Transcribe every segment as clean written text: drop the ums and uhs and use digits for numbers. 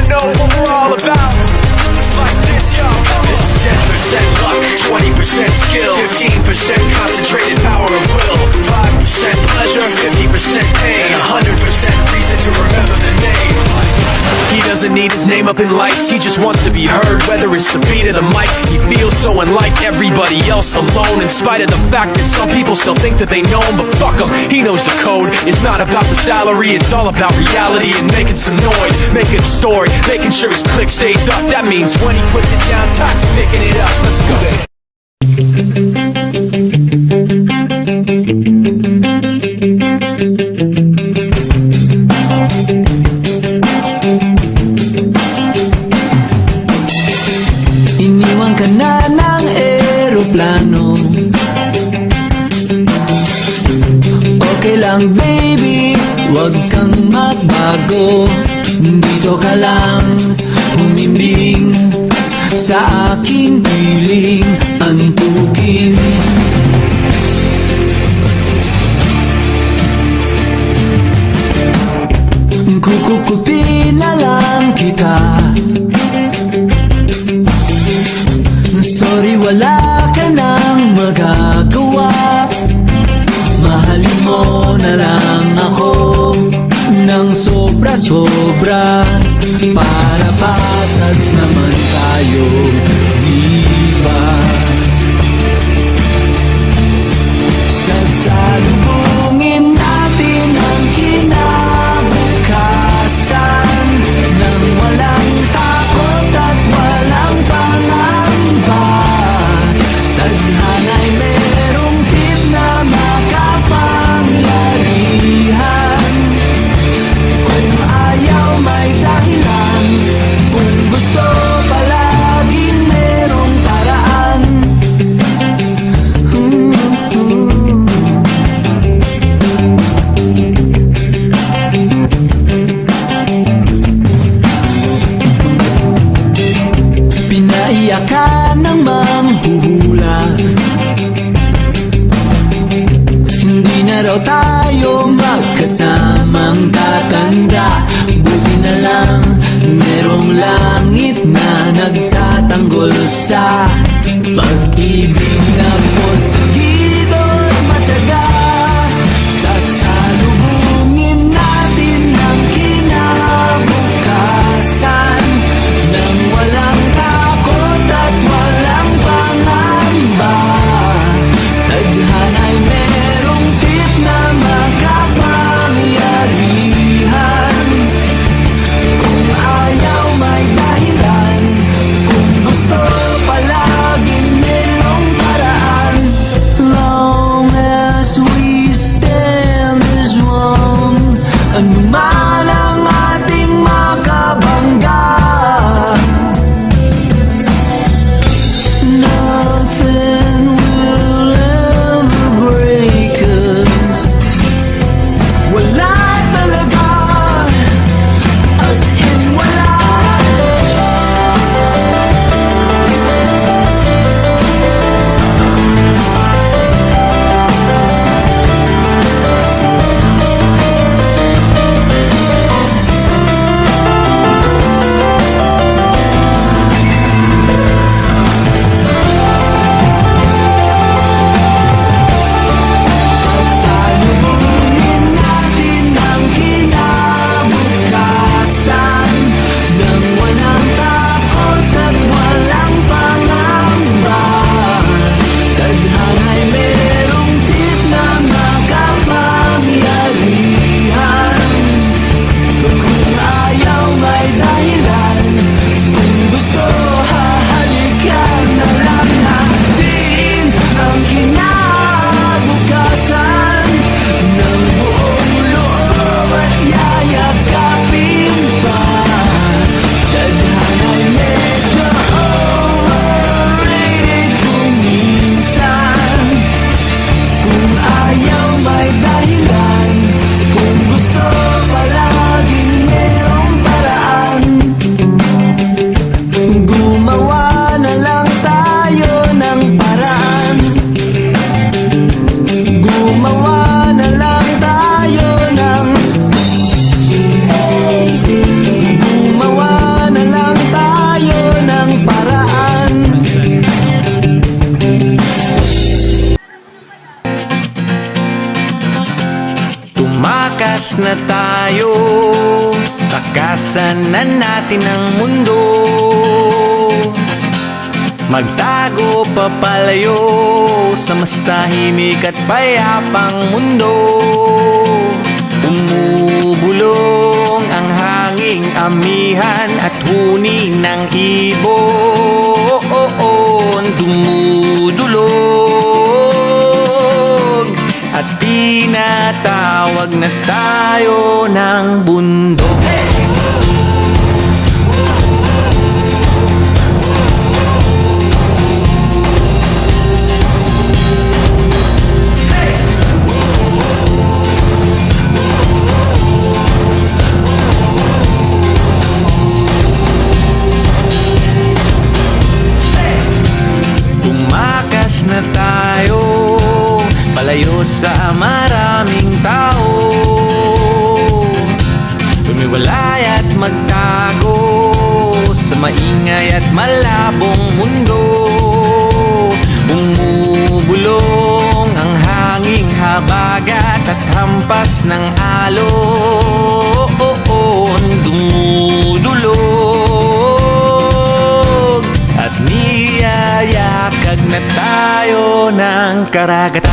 wanna know what we're all about? It's like this, yo. This is 10% luck, 20% skill, 15% concentrated power of will, 5% pleasure, 50% pain, and 100% reason to remember the name. He doesn't need his name up in lights, he just wants to be heard, whether it's the beat of the mic. He feels so unlike everybody else alone, in spite of the fact that some people still think that they know him. But fuck him, he knows the code. It's not about the salary, it's all about reality and making some noise, making a story, making sure his click stays up. That means when he puts it down, Tox picking it up. Let's go. Iniwan ka na ng eroplano. Okay lang baby, wag kang magbago. Dito ka lang humimbing sa aking piling antukin. Kukupin na lang kita. Sorry, wala ka nang magagawa. Mahalin mo na lang ako ng sobra-sobra, para patas naman tayo, diba? Sasalubungin natin ang kinabukasan nang walang takot at walang pangamba. Tadhana'y merong tip na makapangyarihan. Kung ayaw may dahilan, kung gusto palaging merong paraan. Pinaiyak ka ng manghuhula, hindi na raw tayo magkasamang tatanda. Buti na lang merong langit na nagtatanggol sa pag-ibig na posigido at matyaga. Sasalubungin natin ang kinabukasan nang walang takot at walang pangamba. Tadhana'y merong tip na makapangyarihan. Kung ayaw may dahilan, kung gusto palagi Tumakas na tayo, takasan na natin ang mundo. Magtago papalayo sa mas tahimik at payapang mundo. Umubulong ang hanging amihan at huni ng ibon. Dumudulog at tinatawag na tayo ng bundok. Tumakas na tayo, palayo sa maraming tao. Tumiwalay at magtago sa maingay at malabong mundo. Bumubulong ang hanging habagat at hampas ng alon. Dumudulog at niyayakag na tayo ng karagatan.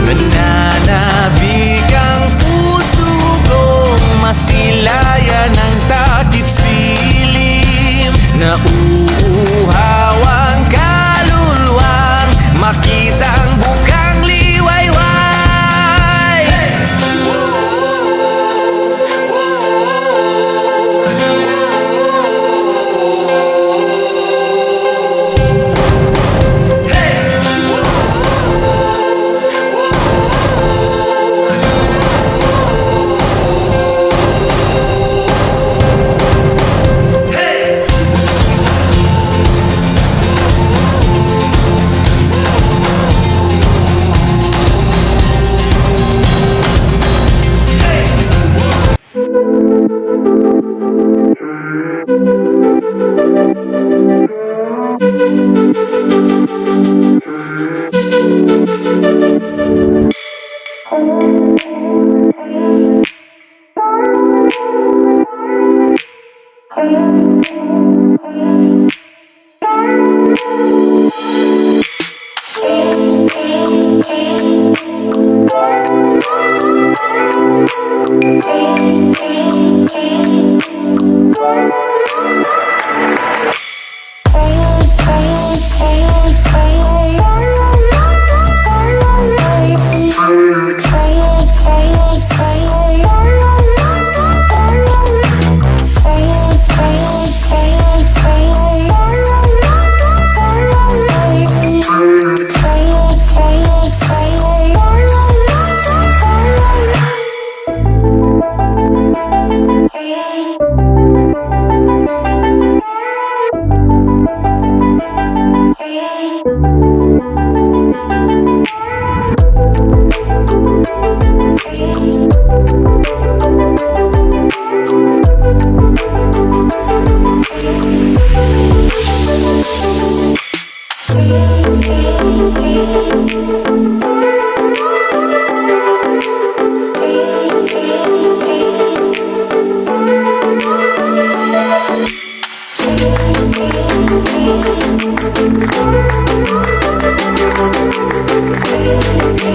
Nananabik ang puso kong masilayan ng takip silim. Nauuhaw ang kaluluwang makita ang bukang liwayway.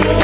Thank you.